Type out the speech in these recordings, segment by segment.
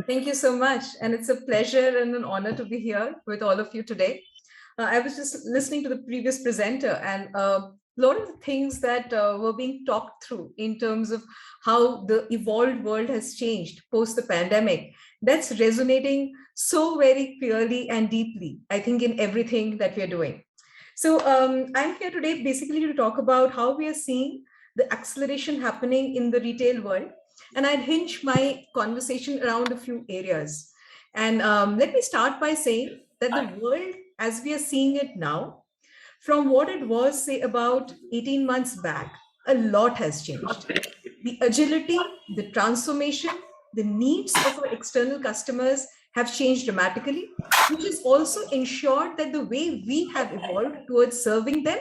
Thank you so much. And it's a pleasure and an honor to be here with all of you today. I was just listening to the previous presenter, and a lot of the things that were being talked through in terms of how the evolved world has changed post the pandemic. That's resonating so very clearly and deeply, I think, in everything that we are doing. So I'm here today basically to talk about how we are seeing the acceleration happening in the retail world. And I'd hinge my conversation around a few areas. And let me start by saying that the world as we are seeing it now, from what it was, say, about 18 months back, a lot has changed. The agility, the transformation, the needs of our external customers have changed dramatically, which has also ensured that the way we have evolved towards serving them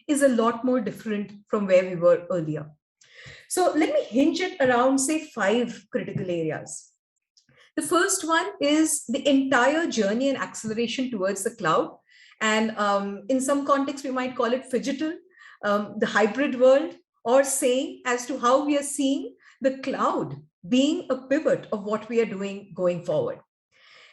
is a lot more different from where we were earlier. So let me hinge it around, say, five critical areas. The first one is the entire journey and acceleration towards the cloud. And in some context, we might call it phygital, the hybrid world, or saying as to how we are seeing the cloud being a pivot of what we are doing going forward.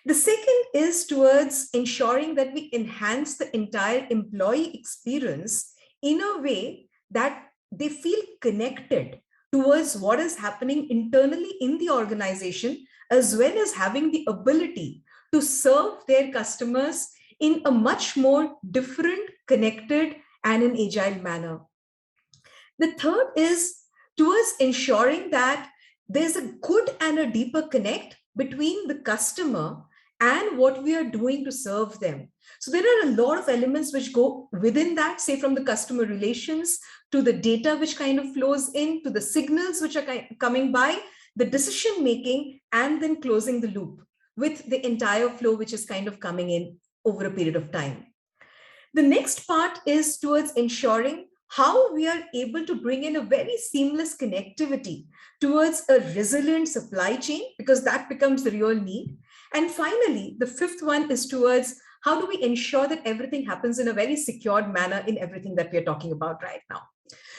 The second is towards ensuring that we enhance the entire employee experience in a way that they feel connected towards what is happening internally in the organization, as well as having the ability to serve their customers in a much more different, connected, and an agile manner. The third is towards ensuring that there's a good and a deeper connect between the customer and what we are doing to serve them. So there are a lot of elements which go within that, say from the customer relations to the data which kind of flows in, to the signals which are coming by, the decision making, and then closing the loop with the entire flow which is kind of coming in over a period of time. The next part is towards ensuring how we are able to bring in a very seamless connectivity towards a resilient supply chain, because that becomes the real need. And finally, the fifth one is towards how do we ensure that everything happens in a very secured manner in everything that we are talking about right now.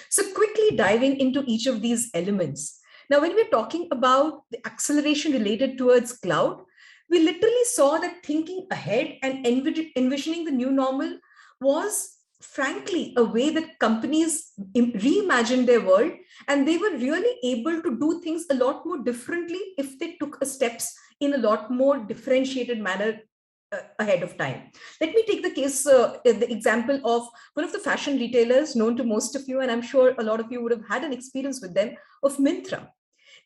So quickly diving into each of these elements. Now, when we're talking about the acceleration related towards cloud, we literally saw that thinking ahead and envisioning the new normal was frankly a way that companies reimagined their world, and they were really able to do things a lot more differently if they took steps in a lot more differentiated manner ahead of time. Let me take the case, the example of one of the fashion retailers known to most of you, and I'm sure a lot of you would have had an experience with them, of Myntra.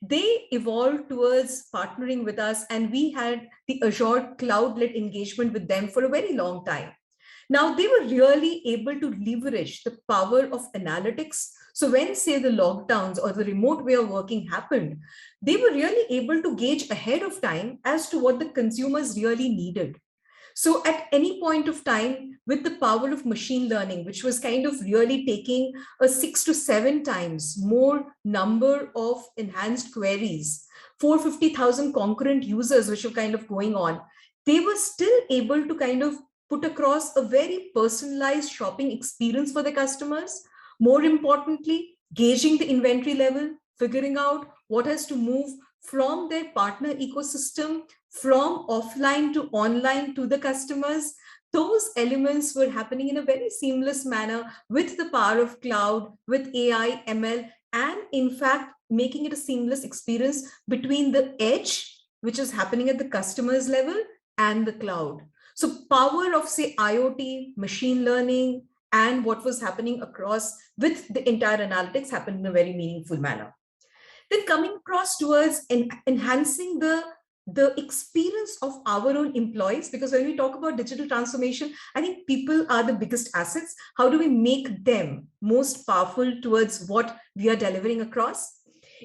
They evolved towards partnering with us, and we had the Azure cloud-led engagement with them for a very long time. Now, they were really able to leverage the power of analytics. So when, say, the lockdowns or the remote way of working happened, they were really able to gauge ahead of time as to what the consumers really needed. So at any point of time, with the power of machine learning, which was kind of really taking a 6 to 7 times more number of enhanced queries, 450,000 concurrent users, which were kind of going on, they were still able to kind of put across a very personalized shopping experience for the customers. More importantly, gauging the inventory level, figuring out what has to move from their partner ecosystem, from offline to online to the customers. Those elements were happening in a very seamless manner with the power of cloud, with AI, ML, and in fact, making it a seamless experience between the edge, which is happening at the customer's level, and the cloud. So power of, say, IoT, machine learning, and what was happening across with the entire analytics happened in a very meaningful manner. Then coming across towards enhancing the experience of our own employees, because when we talk about digital transformation, I think people are the biggest assets. How do we make them most powerful towards what we are delivering across?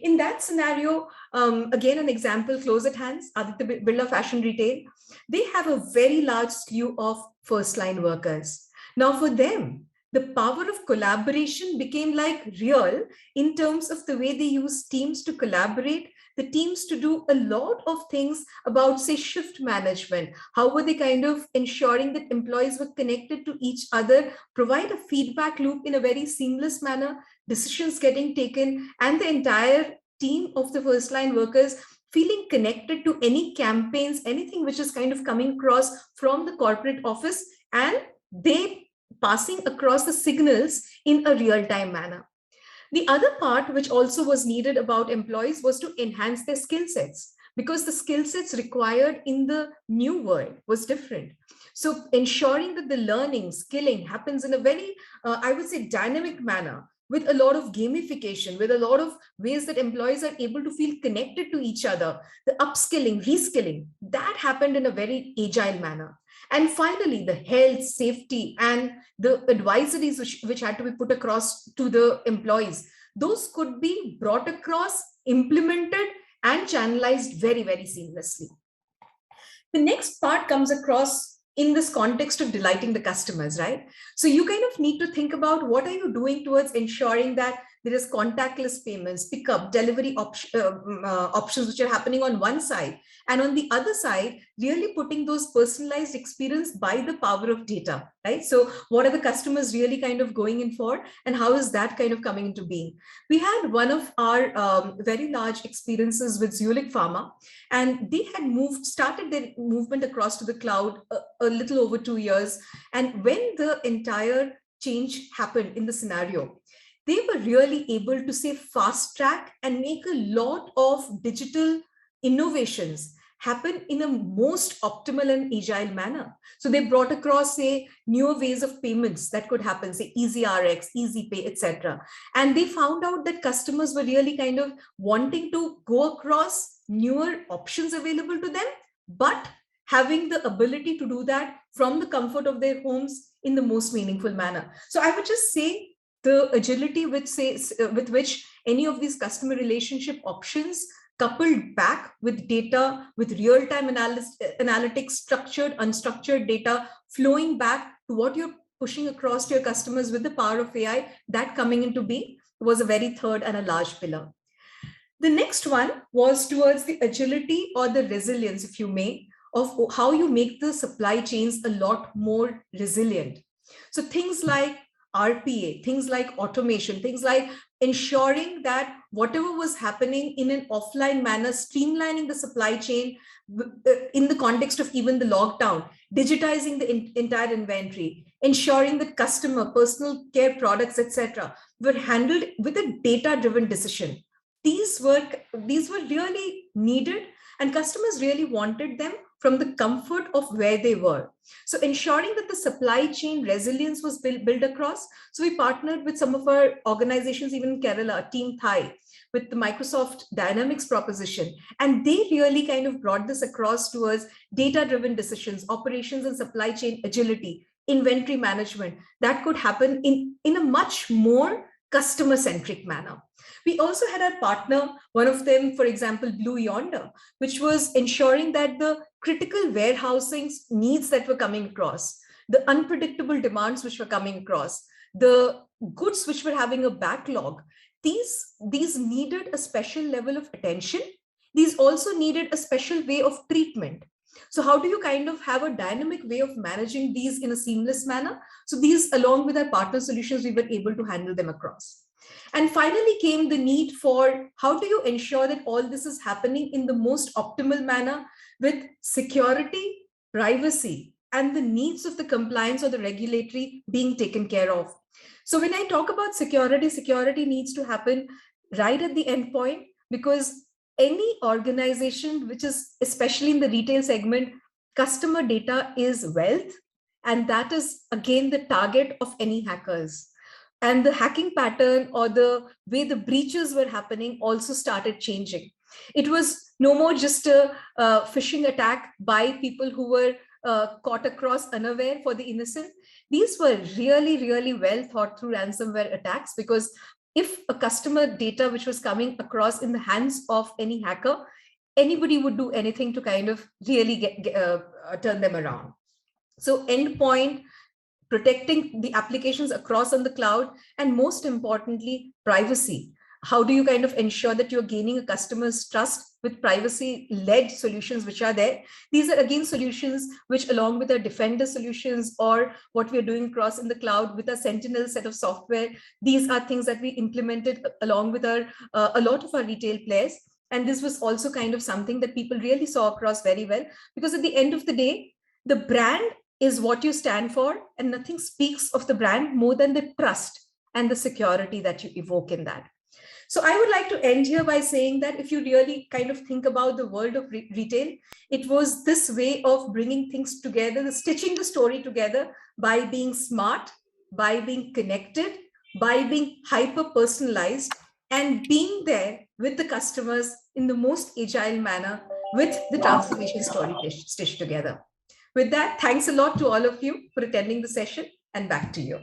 In that scenario, again, an example close at hand, Aditya Birla Fashion Retail, they have a very large slew of first-line workers. Now, for them, the power of collaboration became like real in terms of the way they use teams to collaborate, the teams to do a lot of things about, say, shift management. How were they kind of ensuring that employees were connected to each other, provide a feedback loop in a very seamless manner, decisions getting taken, and the entire team of the first line workers feeling connected to any campaigns, anything which is kind of coming across from the corporate office, and they passing across the signals in a real-time manner. The other part which also was needed about employees was to enhance their skill sets, because the skill sets required in the new world was different. So ensuring that the learning, skilling happens in a very, I would say, dynamic manner, with a lot of gamification, with a lot of ways that employees are able to feel connected to each other, the upskilling, reskilling, that happened in a very agile manner. And finally, the health, safety, and the advisories which had to be put across to the employees, those could be brought across, implemented, and channelized very, very seamlessly. The next part comes across in this context of delighting the customers, right? So you kind of need to think about what are you doing towards ensuring that there is contactless payments, pickup, delivery options which are happening on one side, and on the other side, really putting those personalized experience by the power of data, right? So what are the customers really kind of going in for, and how is that kind of coming into being? We had one of our very large experiences with Zuelik Pharma, and they had started their movement across to the cloud a little over 2 years. And when the entire change happened in the scenario, they were really able to say fast track and make a lot of digital innovations happen in a most optimal and agile manner. So they brought across, say, newer ways of payments that could happen, say EasyRx, EasyPay, etc. And they found out that customers were really kind of wanting to go across newer options available to them, but having the ability to do that from the comfort of their homes in the most meaningful manner. So I would just say the agility with which any of these customer relationship options, coupled back with data, with real-time analytics, structured, unstructured data flowing back to what you're pushing across to your customers with the power of AI, that coming into being was a very third and a large pillar. The next one was towards the agility or the resilience, if you may, of how you make the supply chains a lot more resilient. So things like RPA, things like automation, things like ensuring that whatever was happening in an offline manner, streamlining the supply chain in the context of even the lockdown, digitizing the entire inventory, ensuring that customer, personal care products, etc., were handled with a data-driven decision. These were really needed, and customers really wanted them from the comfort of where they were. So ensuring that the supply chain resilience was built across. So we partnered with some of our organizations, even in Kerala, Team Thai, with the Microsoft Dynamics proposition. And they really kind of brought this across towards data-driven decisions, operations and supply chain agility, inventory management that could happen in a much more customer-centric manner. We also had our partner, one of them, for example, Blue Yonder, which was ensuring that the critical warehousing needs that were coming across, the unpredictable demands which were coming across, the goods which were having a backlog, these needed a special level of attention. These also needed a special way of treatment. So how do you kind of have a dynamic way of managing these in a seamless manner? So these, along with our partner solutions, we were able to handle them across. And finally came the need for how do you ensure that all this is happening in the most optimal manner with security, privacy, and the needs of the compliance or the regulatory being taken care of. So when I talk about security, security needs to happen right at the end point, because any organization which is, especially in the retail segment, customer data is wealth, and that is again the target of any hackers. And the hacking pattern or the way the breaches were happening also started changing. It was no more just a phishing attack by people who were caught across unaware for the innocent. These were really, really well thought through ransomware attacks, because if a customer data which was coming across in the hands of any hacker, anybody would do anything to kind of really turn them around. So endpoint, protecting the applications across on the cloud, and most importantly, privacy. How do you kind of ensure that you're gaining a customer's trust with privacy-led solutions which are there? These are again solutions which, along with our Defender solutions or what we're doing across in the cloud with a Sentinel set of software, these are things that we implemented along with our a lot of our retail players. And this was also kind of something that people really saw across very well, because at the end of the day, the brand is what you stand for, and nothing speaks of the brand more than the trust and the security that you evoke in that. So I would like to end here by saying that if you really kind of think about the world of retail, it was this way of bringing things together, stitching the story together by being smart, by being connected, by being hyper personalized, and being there with the customers in the most agile manner with the transformation story stitched together. With that, thanks a lot to all of you for attending the session, and back to you.